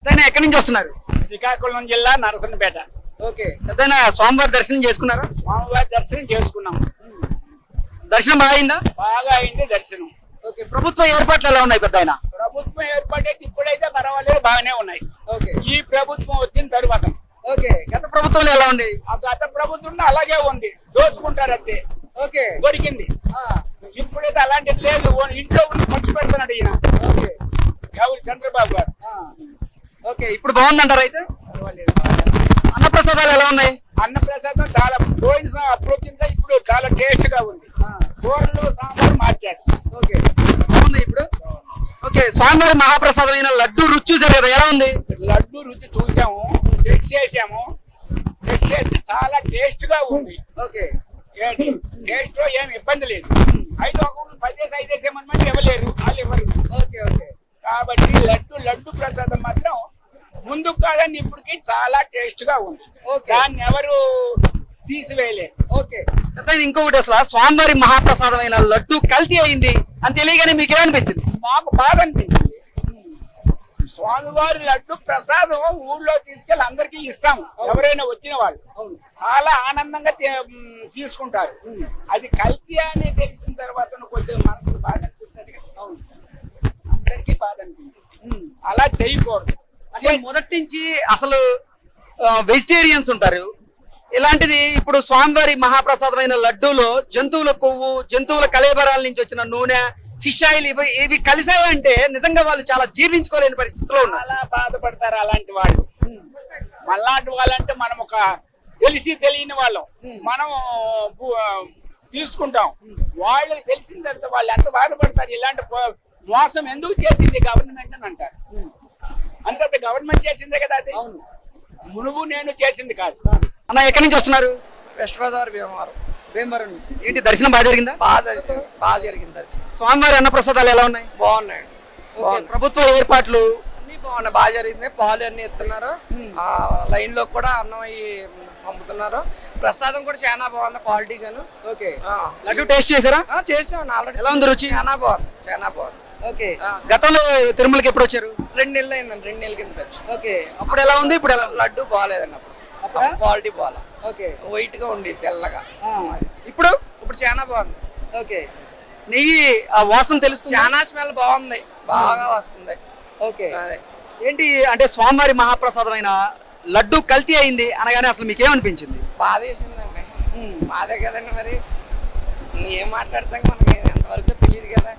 పెద్దయినా ఎక్కడి నుంచి వస్తున్నారు? శ్రీకాకుళం జిల్లా నరసన్నపేట. ఓకే, పెద్దయినా స్వామివారి దర్శనం చేసుకున్నారా? స్వామివారి దర్శనం చేసుకున్నాం. దర్శనం బాగా అయిందా? బాగా అయింది దర్శనం. ఓకే, ప్రభుత్వ ఏర్పాట్లు ఎలా ఉన్నాయి పెద్దయినా? ప్రభుత్వం ఏర్పాటైతే ఇప్పుడైతే పర్వాలేదు, బాగానే ఉన్నాయి. ఓకే, ఈ ప్రభుత్వం వచ్చిన తరువాత ఓకే, గత ప్రభుత్వంలో ఎలా ఉంది? ఆ గత ప్రభుత్వం అలాగే ఉంది, దోచుకుంటారు అంతే. ఓకే, దొరికింది. ఆ, ఇప్పుడైతే అలాంటిది లేదు, ఇంట్లో ఉండి ఖర్చు పెడుతున్నాడు ఈయన ఓకే, ఎవరు చంద్రబాబు గారు. ఆ, ఓకే, ఇప్పుడు బాగుందంటారు అయితే? పర్వాలేదు. అన్నప్రసాదాలు ఎలా ఉన్నాయి? అన్నప్రసాదం చాలా పోయిన అప్పుడు వచ్చిందా, ఇప్పుడు చాలా టేస్ట్ గా ఉంది. కూరలు సాంబార్ మార్చారు. ఓకే, బాగుంది ఇప్పుడు. ఓకే, స్వామివారి మహాప్రసాదమైన లడ్డు రుచి చూసారు కదా, ఎలా ఉంది? లడ్డు రుచి చూసాము, టెస్ట్ చేసాము. టెస్ట్ చేస్తే చాలా టేస్ట్ గా ఉంది. ఓకే, ఏంటి టేస్ట్ లో ఏమి ఇబ్బంది లేదు. 5 వేసేమని ఇవ్వలేరు, వాళ్ళు ఇవ్వరు. ఓకే, ఓకే, కాబట్టి లడ్డు ప్రసాదం మాత్రం ముందు కాదని ఇప్పటికి చాలా టేస్ట్ గా ఉంది. ఓకే. దాన్ని ఎవరు తీసివేయలేరు. ఓకే. పెద్దయినా ఇంకొకటి, అసలు స్వామివారి మహాప్రసాదమైన లడ్డు కల్తీ అయింది అని తెలియగానే మీకు ఏమనిపించింది? మాకు బాగా అనిపించింది. స్వామివారి లడ్డు ప్రసాదం ఊళ్ళో తీసుకెళ్ళి అందరికీ ఇస్తాము, ఎవరైనా వచ్చిన వాళ్ళు చాలా ఆనందంగా తీసుకుంటారు. అది కల్తీ అని తెలిసిన తర్వాత కొద్దిగా మనసుకు బాధ అనిపిస్తుంది కదా, అందరికీ బాధ అనిపించింది. అలా చేయకూడదు. అంటే మొదటి నుంచి అసలు వెజిటేరియన్స్ ఉంటారు, ఇలాంటిది ఇప్పుడు స్వామివారి మహాప్రసాదమైన లడ్డూలో జంతువుల కొవ్వు, జంతువుల కళేబరాల నుంచి వచ్చిన నూనె, ఫిష్ ఆయిల్ ఇవి కలిసాయంటే నిజంగా వాళ్ళు చాలా జీర్ణించుకోలేని పరిస్థితిలో ఉన్నారు. చాలా బాధపడతారు అలాంటి వాళ్ళు. మళ్ళాంటి వాళ్ళంటే మనం ఒక తెలిసి తెలియని వాళ్ళం, మనం తీసుకుంటాం. వాళ్ళకి తెలిసిన తర్వాత వాళ్ళు ఎంత బాధపడతారు. ఇలాంటి మోసం ఎందుకు చేసింది గవర్నమెంట్ అని అంటారు. అంత గవర్నమెంట్ చేసిందే కదా, అది మునుగు నేను చేసింది కాదు. అన్న ఎక్కడి నుంచి వస్తున్నారు? వెస్ట్ గోదావరి భీమవరం. భీమవరం నుంచి. ఏంటి దర్శనం బాగా జరిగిందా? బాగా జరిగింది దర్శనం. స్వామివారి అన్నప్రసాదాలు ఎలా ఉన్నాయి? బాగున్నాయండి. ప్రభుత్వ ఏర్పాట్లు అన్ని బాగున్నాయి, బాగా జరిగింది. పాలు అన్ని ఇస్తున్నారు, ఆ లైన్ లో కూడా అన్నం పంపుతున్నారు. ప్రసాదం కూడా చాలా బాగుంది, క్వాలిటీ గాను. ఓకే, లడ్డు టేస్ట్ చేశారా? చేసాం ఆల్రెడీ. ఎలా ఉంది రుచి? చాలా బాగుంది, చాలా బాగుంది. ఓకే, గతంలో తిరుమలకి ఎప్పుడు వచ్చారు? 2 నెలలు అయిందండి, 2 నెలల కింద వచ్చి. ఓకే, అప్పుడు ఎలా ఉంది? ఇప్పుడు ఎలా? లడ్డు బాగాలేదండి అప్పుడు, క్వాలిటీ బాగా. ఓకే, వైట్ గా ఉండి తెల్లగా. ఇప్పుడు ఇప్పుడు చాలా బాగుంది. ఓకే, నెయ్యి ఆ వాసన తెలుస్తుంది, చాలా స్మెల్ బాగుంది, బాగా వస్తుంది. ఓకే, ఏంటి అంటే స్వామివారి మహాప్రసాదమైన లడ్డు కల్తీ అయింది అనగానే అసలు మీకు ఏమనిపించింది? బాధ వేసిందండి. బాధే కదండి, మరి ఏం మాట్లాడతాం మనకి ఎంతవరకు తెలియదు కదా.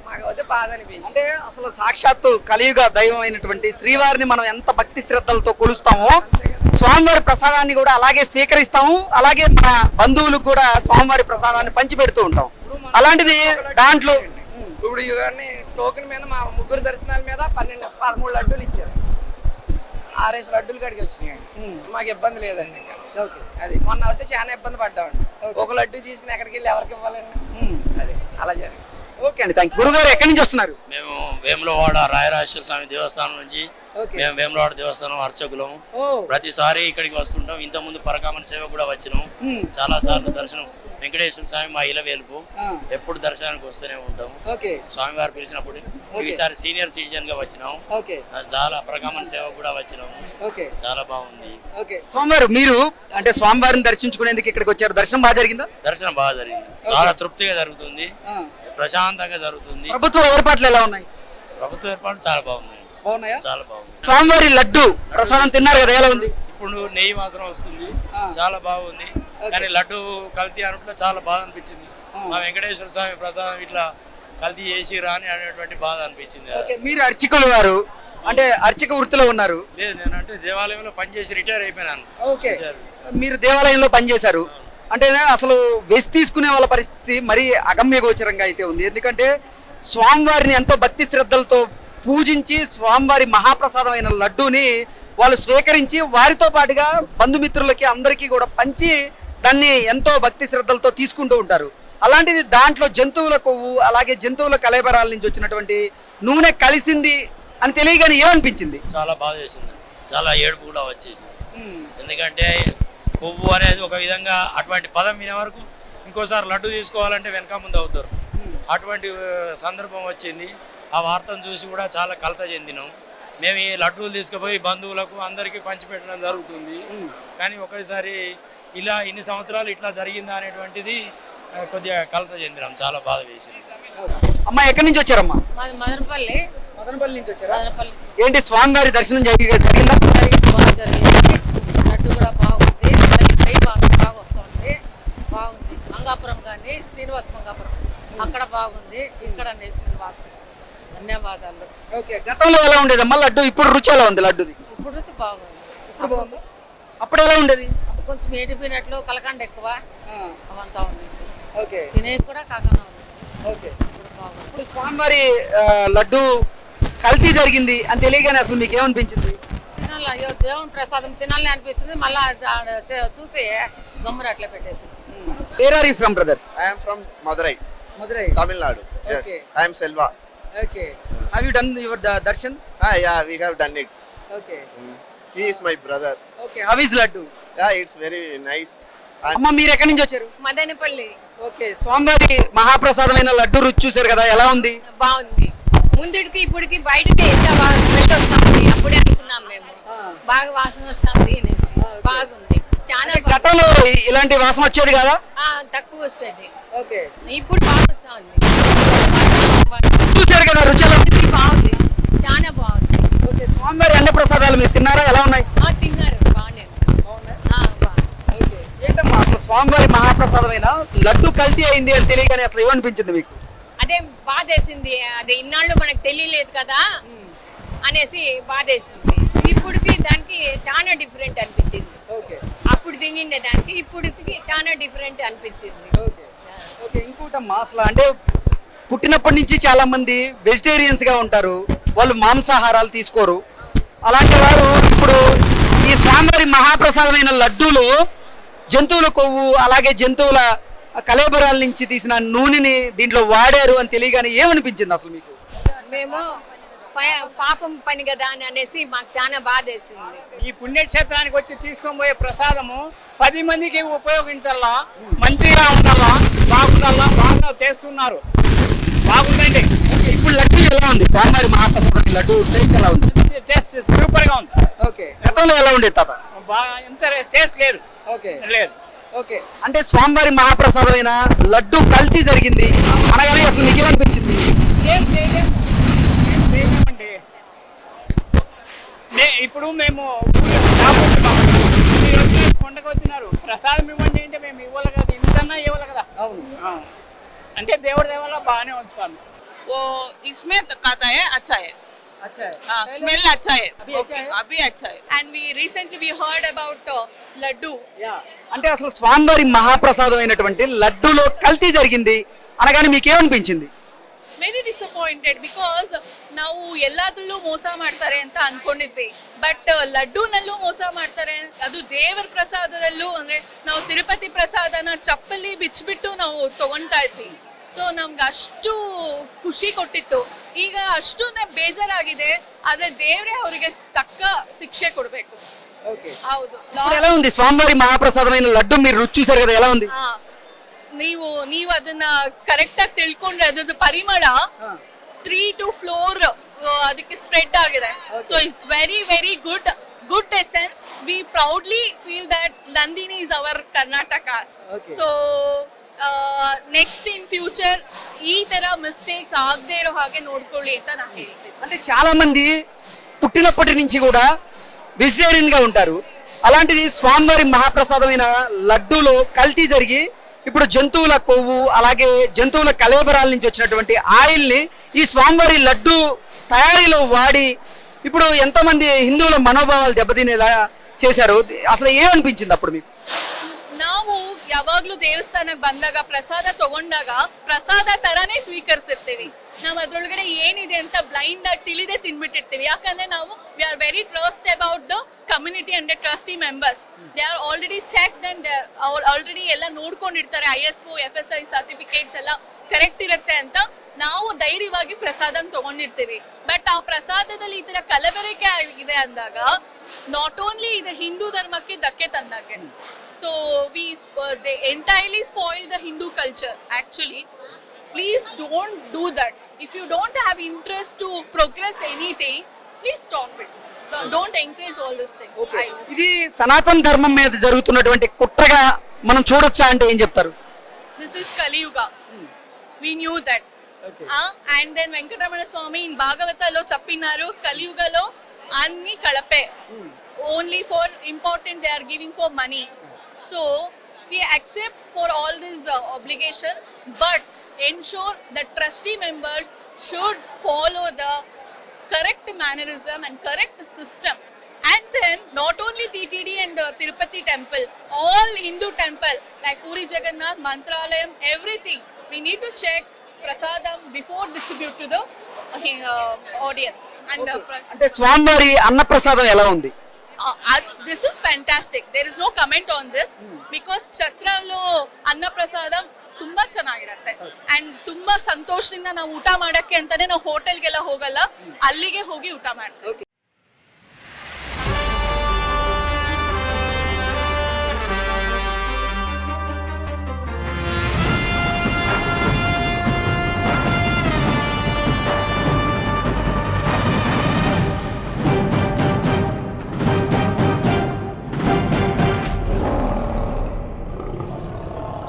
మాకు అయితే బాధ అనిపించింది. అంటే అసలు సాక్షాత్తు కలియుగ దైవం అయినటువంటి శ్రీవారిని మనం ఎంత భక్తి శ్రద్ధలతో కొలుస్తామో, స్వామివారి ప్రసాదాన్ని కూడా అలాగే స్వీకరిస్తాము. అలాగే మన బంధువులకు కూడా స్వామివారి ప్రసాదాన్ని పంచిపెడుతూ ఉంటాం. అలాంటిది దాంట్లో ఇప్పుడు ఇవన్నీ టోకెన్ మీద మా 3 దర్శనాల మీద 13 లడ్డూలు ఇచ్చారు. 6 లడ్డూలు కడిగి వచ్చినాయండి. మాకు ఇబ్బంది లేదండి. ఇంకా అది మొన్న అయితే చాలా ఇబ్బంది పడ్డామండి. ఒక లడ్డు తీసుకుని ఎక్కడికి వెళ్ళి ఎవరికి ఇవ్వాలండి, అది అలా జరిగింది. ఓకే అండి, థ్యాంక్ యూ. గురుగారు ఎక్కడి నుంచి వస్తున్నారు? మేము వేములవాడ రాయరాజేశ్వర స్వామి దేవస్థానం నుంచి. మేము వేములవాడ దేవస్థానం అర్చకులం. ప్రతిసారి ఇక్కడికి వస్తుంటాం. ఇంత ముందు పరకామణ సేవ కూడా వచ్చినాం, చాలా సార్లు దర్శనం. వెంకటేశ్వర స్వామి మా ఇల వేలుపు, ఎప్పుడు దర్శనానికి వస్తూనే ఉంటాం. స్వామివారు పిలిచినప్పుడు ఈసారి సీనియర్ సిటిజన్ గా వచ్చినాం. చాలా పరకామణ సేవ కూడా వచ్చినాము, చాలా బాగుంది. స్వామివారు మీరు అంటే స్వామివారిని దర్శించుకునేందుకు ఇక్కడికి వచ్చారు, దర్శనం బాగా జరిగిందా? దర్శనం బాగా జరిగింది, చాలా తృప్తిగా జరుగుతుంది, ప్రశాంతంగా జరుగుతుంది. ప్రభుత్వ ఏర్పాట్లు ఎలా ఉన్నాయి? ప్రభుత్వ ఏర్పాట్లు చాలా బాగున్నాయి, చాలా బాగుంది. స్వామివారి లడ్డు ప్రసాదం తిన్నారు కదా, ఎలా ఉంది? ఇప్పుడు నెయ్యి వాసన వస్తుంది, చాలా బాగుంది. కానీ లడ్డు కల్తీ అనట్లో చాలా బాధ అనిపించింది. మా వెంకటేశ్వర స్వామి ప్రసాదం ఇట్లా కల్తీ చేసి రాని అనేటువంటి బాధ అనిపించింది. మీరు అర్చకులు వారు అంటే అర్చక వృత్తిలో ఉన్నారు? లేదు, నేను అంటే దేవాలయంలో పనిచేసి రిటైర్ అయిపోయినాను. ఓకే, మీరు దేవాలయంలో పనిచేశారు అంటే అసలు వెసి తీసుకునే వాళ్ళ పరిస్థితి మరీ అగమ్య గోచరంగా అయితే ఉంది. ఎందుకంటే స్వామివారిని ఎంతో భక్తి శ్రద్ధలతో పూజించి స్వామివారి మహాప్రసాదమైన లడ్డూని వాళ్ళు స్వీకరించి వారితో పాటుగా బంధుమిత్రులకి అందరికీ కూడా పంచి దాన్ని ఎంతో భక్తి శ్రద్ధలతో తీసుకుంటూ ఉంటారు. అలాంటిది దాంట్లో జంతువుల కొవ్వు, అలాగే జంతువుల కళేబరాల నుంచి వచ్చినటువంటి నూనె కలిసింది అని తెలియగానే ఏమనిపించింది? చాలా బాధ చేసింది, చాలా ఏడుపు కూడా వచ్చేసింది. ఎందుకంటే కొవ్వు అనేది ఒక విధంగా అటువంటి పదం వినే వరకు ఇంకోసారి లడ్డు తీసుకోవాలంటే వెనక ముందు అవుతారు. అటువంటి సందర్భం వచ్చింది. ఆ వార్తను చూసి కూడా చాలా కలత చెందినాం. మేము ఈ లడ్డూలు తీసుకుపోయి బంధువులకు అందరికీ పంచిపెట్టడం జరుగుతుంది. కానీ ఒకసారి ఇలా ఇన్ని సంవత్సరాలు ఇట్లా జరిగిందా అనేటువంటిది కొద్దిగా కలత చెందినాం, చాలా బాధ వేసింది. అమ్మా ఎక్కడి నుంచి వచ్చారమ్మా? మాది మదనపల్లి. మదనపల్లి నుంచి వచ్చారా? మదనపల్లి ఏంటి స్వామివారి దర్శనం జరిగిందా? బాగా జరిగింది. లడ్డు కూడా బాగుంది. ఫ్రై వాసన బాగా వస్తుంది, బాగుంది. మంగాపురం కానీ శ్రీనివాస మంగాపురం అక్కడ బాగుంది, ఇక్కడ నేషనల్ వాసన. ధన్యవాదాలు. ఓకే, గతంలో ఎలా ఉండేదమ్మా లడ్డు, ఇప్పుడు రుచి ఎలా ఉంది లడ్డుది? ఇప్పుడు రుచి బాగుంది. అప్పుడు ఎలా ఉండేది? అప్పుడు కొంచెం ఏడిపోయినట్లు కలకండ ఎక్కువ అవంతా ఉంది. ఓకే, తినేది కూడా కాకుండా ఉంది. ఓకే. ఇప్పుడు బాగుంది. ఇప్పుడు స్వామివారి లడ్డు కల్తీ జరిగింది అని తెలియగానే అసలు మీకు ఏమనిపించింది? తినాలి, అయ్యో దేవుని ప్రసాదం తినాలని అనిపిస్తుంది. మళ్ళీ చూసి గమ్మున అట్లా పెట్టేసింది. Where are you from brother? I am from Madurai, Madurai. Tamil Nadu. Yes, Okay. I am Selva. Okay, have you done your darshan? Yeah, we have done it. Okay, He is my brother. Okay. How is laddu? Yeah, it's very nice. And అమ్మ మీరు ఎక్కడి నుంచి వచ్చారు? Madanapalle. Okay, స్వామివారి మహాప్రసాదమైన లడ్డు రుచి చూశారు కదా, ఎలా ఉంది? బాగుంది. ముందుకి ఇప్పటికి బయటకి ఎంత బాగా స్మెల్ వస్తుంది. అప్పుడే అనుకున్నాం మేము బాగా వాసన వస్తుంది అనేసి. బాగుంది, చాలా గతంలో ఇలాంటి వాసన వచ్చేది కదా? తక్కువ వస్తుంది. ఓకే, ఇప్పుడు బాగా వస్తుంది. చూశారు కదా రుచి ఎలా ఉంది? బాగుంది, చాలా బాగుంది. ఓకే, స్వామివారి అన్న ప్రసాదాలు మీరు తిన్నారా, ఎలా ఉన్నాయి? తిన్నారు, బాగానే బాగుంది. ఏంటమ్మా అసలు స్వామివారి మహాప్రసాదమైన లడ్డు కల్తీ అయింది అని తెలియగానే అసలు ఏమనిపించింది మీకు? అదే బాధేసింది. అదే ఇన్నాళ్ళు మనకు తెలియలేదు కదా అనేసి బాధేసింది. ఇప్పుడుకి దానికి చాలా డిఫరెంట్ అనిపించింది. ఓకే, అప్పుడు తినిండే దానికి ఇప్పుడుకి చాలా డిఫరెంట్ అనిపించింది. ఓకే. ఓకే, ఇంకోటమ్మా అసలు అంటే పుట్టినప్పటి నుంచి చాలా మంది వెజిటేరియన్స్ గా ఉంటారు, వాళ్ళు మాంసాహారాలు తీసుకోరు. అలాంటి వారు ఇప్పుడు ఈ స్వామివారి మహాప్రసాదమైన లడ్డూలో జంతువుల కొవ్వు అలాగే జంతువుల కళేబరాల నుంచి తీసిన నూనెని దీంట్లో వాడారు అని తెలియగానే ఏమనిపించింది అసలు మీకు? మేము పాపం పని కదా అని అనేసి మాకు చాలా బాధేసింది. ఈ పుణ్యక్షేత్రానికి వచ్చి తీసుకొని పోయే ప్రసాదము 10 మందికి ఉపయోగించాలా, మంచిగా ఉండాలా, బాగుండాలా, బాగా చేస్తున్నారు. బాగుందండి. ఇప్పుడు లడ్డు ఎలా ఉంది? స్వామివారి మహాప్రసాదం లడ్డు టేస్ట్ ఎలా ఉంది? టేస్ట్ సూపర్ గా ఉంది. ఓకే, గతంలో ఎలా ఉండేది తాత? బాగా ఎంత టేస్ట్ లేదు. ఓకే, లేదు. ఓకే. అంటే స్వామివారి మహాప్రసాదమైన లడ్డు కల్తీ జరిగింది అనగానే అసలు మీకు ఏమనిపించింది? ఏం చేయలేమండి. ఇప్పుడు మేము కొండకు వచ్చినారు, ప్రసాదం ఇవ్వండి అంటే మేము ఇవ్వాలి కదా, ఇంతన్నా ఇవ్వాలి కదా. అవును, అంటే దేవుడి దేవాల బాగానే ఉంచుతాను. वो इसमें खाता है, अच्छा है, स्मेल अच्छा है, अभी अच्छा है. And we recently heard about laddu. అంటే అసలు స్వామివారి మహాప్రసాదం అయినటువంటి లడ్డూలో కల్తీ జరిగింది అనగానే మీకు ఏమనిపించింది? ವೆರಿ ಡಿಸಪಾಯಿಂಟೆಡ್ ಬಿಕಾಸ್ ನಾವು ಎಲ್ಲದರಲ್ಲೂ ಮೋಸ ಮಾಡ್ತಾರೆ ಅಂತ ಅನ್ಕೊಂಡಿದ್ವಿ. ಬಟ್ ಲಡ್ಡೂನಲ್ಲೂ ಮೋಸ ಮಾಡ್ತಾರೆ. ಅದು ದೇವರ ಪ್ರಸಾದದಲ್ಲೂ ಅಂದ್ರೆ ನಾವು ತಿರುಪತಿ ಪ್ರಸಾದನ ಚಪ್ಪಲಿ ಬಿಚ್ಚಿಬಿಟ್ಟು ನಾವು ತಗೊಂತಾ ಇದ್ವಿ. ಸೊ ನಮ್ಗೆ ಅಷ್ಟು ಖುಷಿ ಕೊಟ್ಟಿತ್ತು. ಈಗ ಅಷ್ಟುನೇ ಬೇಜಾರಾಗಿದೆ. ಆದ್ರೆ ದೇವರೇ ಅವರಿಗೆ ತಕ್ಕ ಶಿಕ್ಷೆ ಕೊಡ್ಬೇಕು. ಹೌದು. ఎలా ఉంది స్వామివారి మహాప్రసాదమైన లడ్డు మీరు రుచి చూసారు కదా, ఎలా ఉంది? ನೀವು ಅದನ್ನ ಕರೆಕ್ಟ್ ಆಗಿ ತಿಳ್ಕೊಂಡ್ರೆ ಅದ್ರದ್ದು ಪರಿಮಳ 3 to 4 ಅದಕ್ಕೆ ಸ್ಪ್ರೆಡ್ ಆಗಿದೆ. So it's very very good essence. We proudly feel that Nandini is our Karnataka's. So next in future ಈ ತರ ಮಿಸ್ಟೇಕ್ಸ್ ಆಗದೆ ಇರೋ ಹಾಗೆ ನೋಡ್ಕೊಳ್ಳಿ ಅಂತ ನಾನು ಹೇಳ್ತೀನಿ. అంటే చాలా మంది పుట్టినప్పటి నుంచి కూడా వెజిటేరియన్ గా ఉంటారు. అలాంటిది స్వామివారి మహాప్రసాదమైన లడ్డూలో కల్తీ జరిగి ఇప్పుడు జంతువుల కొవ్వు అలాగే జంతువుల కళేబరాల నుంచి వచ్చినటువంటి ఆయిల్ ని ఈ స్వామివారి లడ్డు తయారీలో వాడి ఇప్పుడు ఎంతో మంది హిందువుల మనోభావాలు దెబ్బతినేలా చేశారు. అసలు ఏమనిపించింది అప్పుడు మీకు? ನಾವು ಯಾವಾಗ್ಲೂ ದೇವಸ್ಥಾನಕ್ಕೆ ಬಂದಾಗ ಪ್ರಸಾದ ತಗೊಂಡಾಗ ಪ್ರಸಾದ ತರಾನೇ ಸ್ವೀಕರಿಸಿರ್ತೀವಿ. ನಾವು ಅದ್ರೊಳಗಡೆ ಏನಿದೆ ಅಂತ ಬ್ಲೈಂಡ್ ಆಗಿ ತಿಳಿದೇ ತಿನ್ಬಿಟ್ಟಿರ್ತೀವಿ. ಯಾಕಂದ್ರೆ ನಾವು we are very trust about the community and the trustee members. They are already checked and already ಎಲ್ಲ ನೋಡ್ಕೊಂಡಿರ್ತಾರೆ. ISO FSI ಸರ್ಟಿಫಿಕೇಟ್ಸ್ ಎಲ್ಲ ಕರೆಕ್ಟ್ ಇರುತ್ತೆ ಅಂತ ನಾವು ಧೈರ್ಯವಾಗಿ ಪ್ರಸಾದ ತಗೊಂಡಿರ್ತೀವಿ. ಬಟ್ ಆ ಪ್ರಸಾದದಲ್ಲಿ ಈ ತರ ಕಲಬೆರಕೆ ಆಗಿದೆ ಅಂದಾಗ ನಾಟ್ ಓನ್ಲಿ ಇದು ಹಿಂದೂ ಧರ್ಮಕ್ಕೆ ಧಕ್ಕೆ ತಂದಾಗೆ. So they entirely spoil the Hindu culture actually. Please don't do that. If you don't have interest to progress anything, please stop it. Don't encourage all this things. ఇది సనాతన ధర్మం మీద జరుగుతున్నటువంటి కుట్రగా మనం చూడొచ్చా అంటే ఏం చెప్తారు? This is Kali Yuga. We knew that. And then Venkatramana Swami in Bhagavatalo చెప్పినారు కలియుగలో అన్ని కళపే. Only for important they are giving for money. So we accept for all these obligations, but ensure that trustee members should follow the correct mannerism and correct system. And then not only TTD and Tirupati temple, all Hindu temple like Puri Jagannath, Mantralayam, everything we need to check prasadam before distribute to the audience. And అంటే స్వామివారి అన్నప్రసాదం ఎలా ఉంది? this is fantastic. There is no comment on this because ಛತ್ರలో ಅನ್ನಪ್ರಸಾದಂ ತುಂಬಾ ಚೆನ್ನಾಗಿರುತ್ತೆ and ತುಂಬಾ ಸಂತೋಷದಿಂದ ನಾವು ಊಟ ಮಾಡಕ್ಕೆ ಅಂತಾನೆ ನಾವು ಹೋಟೆಲ್ಗೆಲ್ಲ ಹೋಗಲ್ಲ, ಅಲ್ಲಿಗೆ ಹೋಗಿ ಊಟ ಮಾಡ್ತೀವಿ.